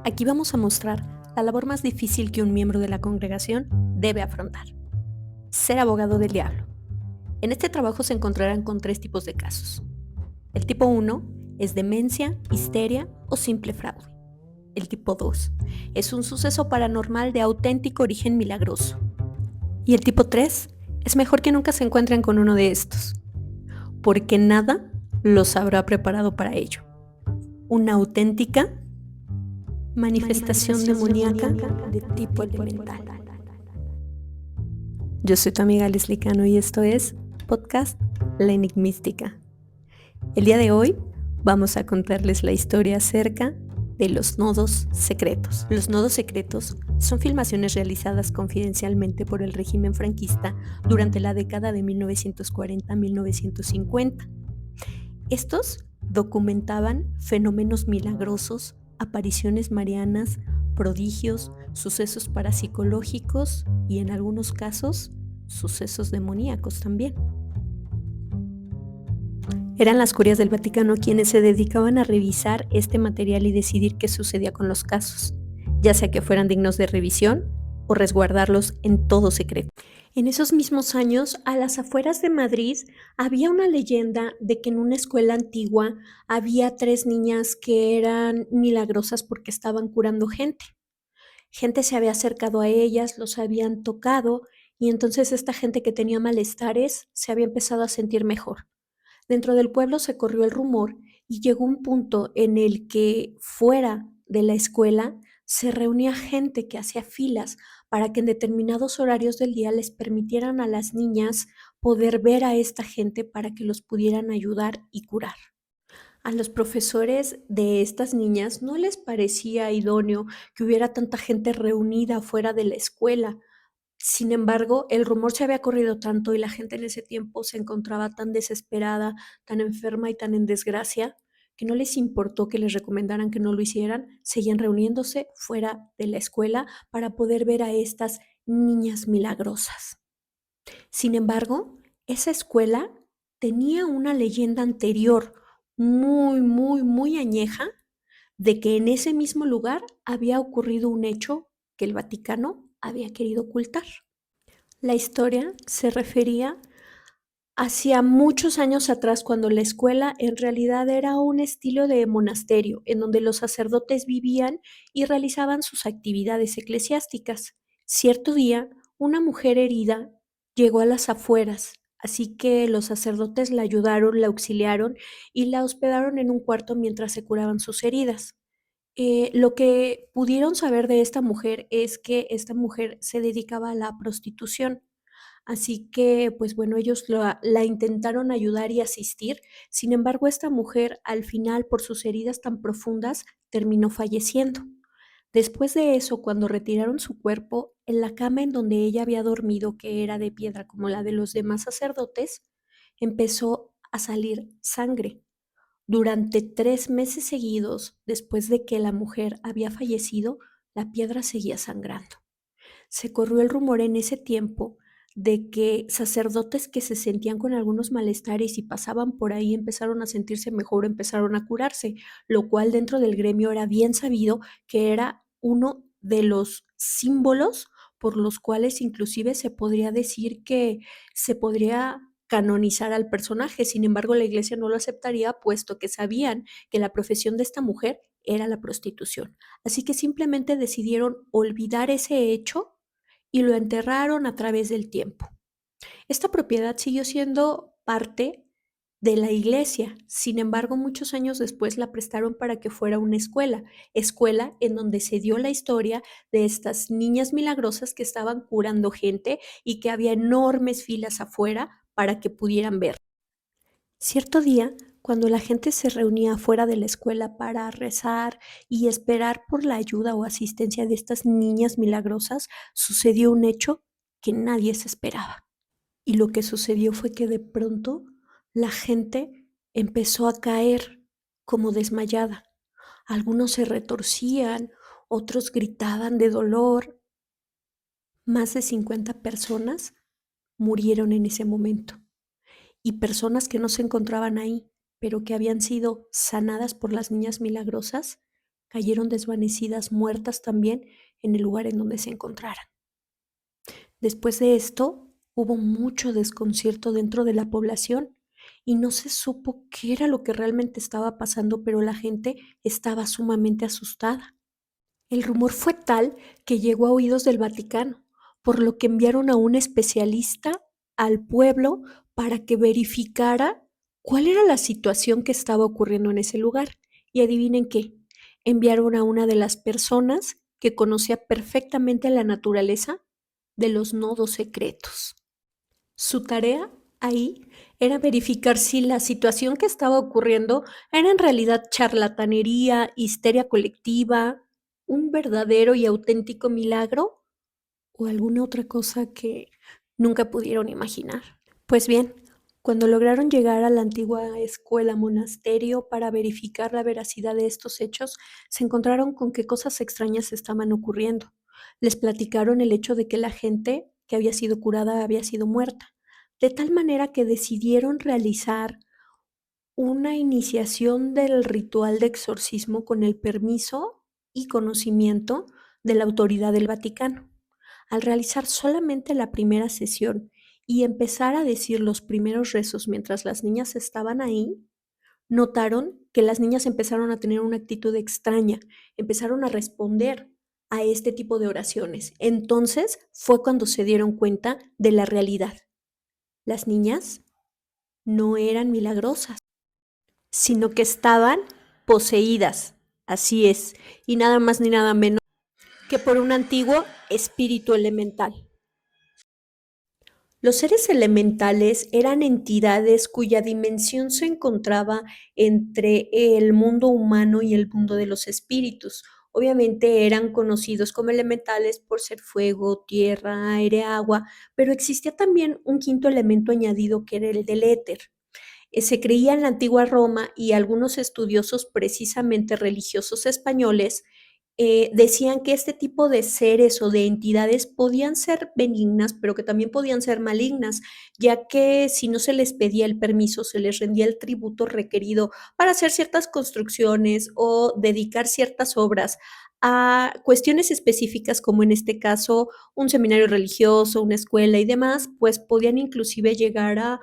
Aquí vamos a mostrar la labor más difícil que un miembro de la congregación debe afrontar: ser abogado del diablo. En este trabajo se encontrarán con tres tipos de casos. El tipo 1 es demencia, histeria o simple fraude. El tipo 2 es un suceso paranormal de auténtico origen milagroso. Y el tipo 3 es mejor que nunca se encuentren con uno de estos, porque nada los habrá preparado para ello. Una auténtica manifestación demoníaca de tipo elemental. Yo soy tu amiga Leslie Cano y esto es Podcast La Enigmística. El día de hoy vamos a contarles la historia acerca de los nodos secretos. Los nodos secretos son filmaciones realizadas confidencialmente por el régimen franquista durante la década de 1940-1950. Estos documentaban fenómenos milagrosos, apariciones marianas, prodigios, sucesos parapsicológicos y, en algunos casos, sucesos demoníacos también. Eran las curias del Vaticano quienes se dedicaban a revisar este material y decidir qué sucedía con los casos, ya sea que fueran dignos de revisión o resguardarlos en todo secreto. En esos mismos años, a las afueras de Madrid, había una leyenda de que en una escuela antigua había tres niñas que eran milagrosas porque estaban curando gente. Gente se había acercado a ellas, los habían tocado, y entonces esta gente que tenía malestares se había empezado a sentir mejor. Dentro del pueblo se corrió el rumor y llegó un punto en el que fuera de la escuela se reunía gente que hacía filas para que en determinados horarios del día les permitieran a las niñas poder ver a esta gente para que los pudieran ayudar y curar. A los profesores de estas niñas no les parecía idóneo que hubiera tanta gente reunida fuera de la escuela. Sin embargo, el rumor se había corrido tanto y la gente en ese tiempo se encontraba tan desesperada, tan enferma y tan en desgracia, que no les importó que les recomendaran que no lo hicieran. Seguían reuniéndose fuera de la escuela para poder ver a estas niñas milagrosas. Sin embargo, esa escuela tenía una leyenda anterior muy añeja de que en ese mismo lugar había ocurrido un hecho que el Vaticano había querido ocultar. La historia se refería hacia muchos años atrás, cuando la escuela en realidad era un estilo de monasterio, en donde los sacerdotes vivían y realizaban sus actividades eclesiásticas. Cierto día, una mujer herida llegó a las afueras, así que los sacerdotes la ayudaron, la auxiliaron y la hospedaron en un cuarto mientras se curaban sus heridas. Lo que pudieron saber de esta mujer es que esta mujer se dedicaba a la prostitución. Así que, pues bueno, ellos la intentaron ayudar y asistir. Sin embargo, esta mujer, al final, por sus heridas tan profundas, terminó falleciendo. Después de eso, cuando retiraron su cuerpo, en la cama en donde ella había dormido, que era de piedra como la de los demás sacerdotes, empezó a salir sangre. Durante 3 meses seguidos, después de que la mujer había fallecido, la piedra seguía sangrando. Se corrió el rumor en ese tiempo de que sacerdotes que se sentían con algunos malestares y pasaban por ahí empezaron a sentirse mejor, empezaron a curarse, lo cual dentro del gremio era bien sabido que era uno de los símbolos por los cuales inclusive se podría decir que se podría canonizar al personaje. Sin embargo, la iglesia no lo aceptaría, puesto que sabían que la profesión de esta mujer era la prostitución. Así que simplemente decidieron olvidar ese hecho y lo enterraron a través del tiempo. Esta propiedad siguió siendo parte de la iglesia. Sin embargo, muchos años después la prestaron para que fuera una escuela en donde se dio la historia de estas niñas milagrosas que estaban curando gente y que había enormes filas afuera para que pudieran ver. Cierto día, cuando la gente se reunía fuera de la escuela para rezar y esperar por la ayuda o asistencia de estas niñas milagrosas, sucedió un hecho que nadie se esperaba. Y lo que sucedió fue que de pronto la gente empezó a caer como desmayada. Algunos se retorcían, otros gritaban de dolor. Más de 50 personas murieron en ese momento. Y personas que no se encontraban ahí, pero que habían sido sanadas por las niñas milagrosas, cayeron desvanecidas, muertas también, en el lugar en donde se encontraran. Después de esto, hubo mucho desconcierto dentro de la población y no se supo qué era lo que realmente estaba pasando, pero la gente estaba sumamente asustada. El rumor fue tal que llegó a oídos del Vaticano, por lo que enviaron a un especialista al pueblo para que verificara cuál era la situación que estaba ocurriendo en ese lugar. Y adivinen qué, enviaron a una de las personas que conocía perfectamente la naturaleza de los nodos secretos. Su tarea ahí era verificar si la situación que estaba ocurriendo era en realidad charlatanería, histeria colectiva, un verdadero y auténtico milagro o alguna otra cosa que nunca pudieron imaginar. Pues bien, cuando lograron llegar a la antigua escuela monasterio para verificar la veracidad de estos hechos, se encontraron con que cosas extrañas estaban ocurriendo. Les platicaron el hecho de que la gente que había sido curada había sido muerta, de tal manera que decidieron realizar una iniciación del ritual de exorcismo con el permiso y conocimiento de la autoridad del Vaticano. Al realizar solamente la primera sesión y empezar a decir los primeros rezos mientras las niñas estaban ahí, notaron que las niñas empezaron a tener una actitud extraña, empezaron a responder a este tipo de oraciones. Entonces fue cuando se dieron cuenta de la realidad. Las niñas no eran milagrosas, sino que estaban poseídas, así es, y nada más ni nada menos que por un antiguo espíritu elemental. Los seres elementales eran entidades cuya dimensión se encontraba entre el mundo humano y el mundo de los espíritus. Obviamente eran conocidos como elementales por ser fuego, tierra, aire, agua, pero existía también un quinto elemento añadido que era el del éter. Se creía en la antigua Roma y algunos estudiosos precisamente religiosos españoles decían que este tipo de seres o de entidades podían ser benignas, pero que también podían ser malignas, ya que si no se les pedía el permiso, se les rendía el tributo requerido para hacer ciertas construcciones o dedicar ciertas obras a cuestiones específicas, como en este caso un seminario religioso, una escuela y demás, pues podían inclusive llegar a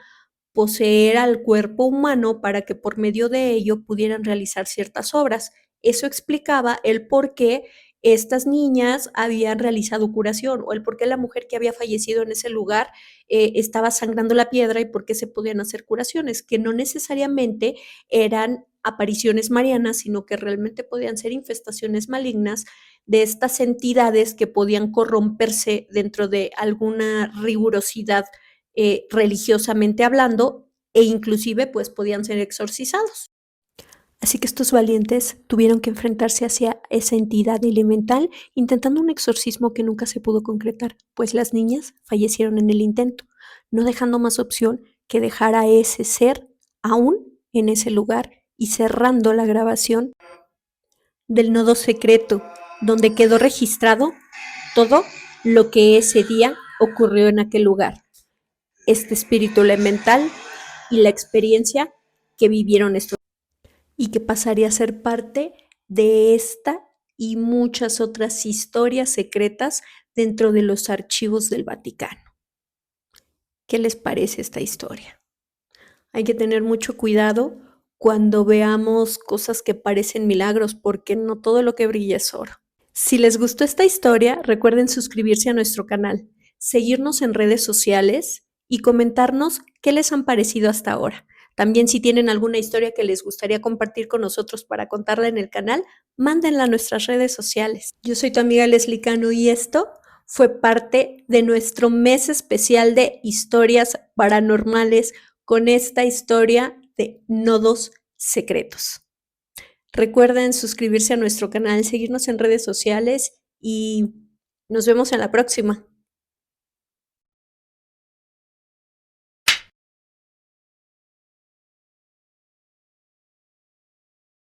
poseer al cuerpo humano para que por medio de ello pudieran realizar ciertas obras. Eso explicaba el por qué estas niñas habían realizado curación o el por qué la mujer que había fallecido en ese lugar estaba sangrando la piedra y por qué se podían hacer curaciones, que no necesariamente eran apariciones marianas, sino que realmente podían ser infestaciones malignas de estas entidades que podían corromperse dentro de alguna rigurosidad religiosamente hablando e inclusive pues podían ser exorcizados. Así que estos valientes tuvieron que enfrentarse hacia esa entidad elemental intentando un exorcismo que nunca se pudo concretar, pues las niñas fallecieron en el intento, no dejando más opción que dejar a ese ser aún en ese lugar y cerrando la grabación del nodo secreto, donde quedó registrado todo lo que ese día ocurrió en aquel lugar, este espíritu elemental y la experiencia que vivieron estos y que pasaría a ser parte de esta y muchas otras historias secretas dentro de los archivos del Vaticano. ¿Qué les parece esta historia? Hay que tener mucho cuidado cuando veamos cosas que parecen milagros, porque no todo lo que brilla es oro. Si les gustó esta historia, recuerden suscribirse a nuestro canal, seguirnos en redes sociales y comentarnos qué les han parecido hasta ahora. También si tienen alguna historia que les gustaría compartir con nosotros para contarla en el canal, mándenla a nuestras redes sociales. Yo soy tu amiga Leslie Cano y esto fue parte de nuestro mes especial de historias paranormales con esta historia de nodos secretos. Recuerden suscribirse a nuestro canal, seguirnos en redes sociales y nos vemos en la próxima.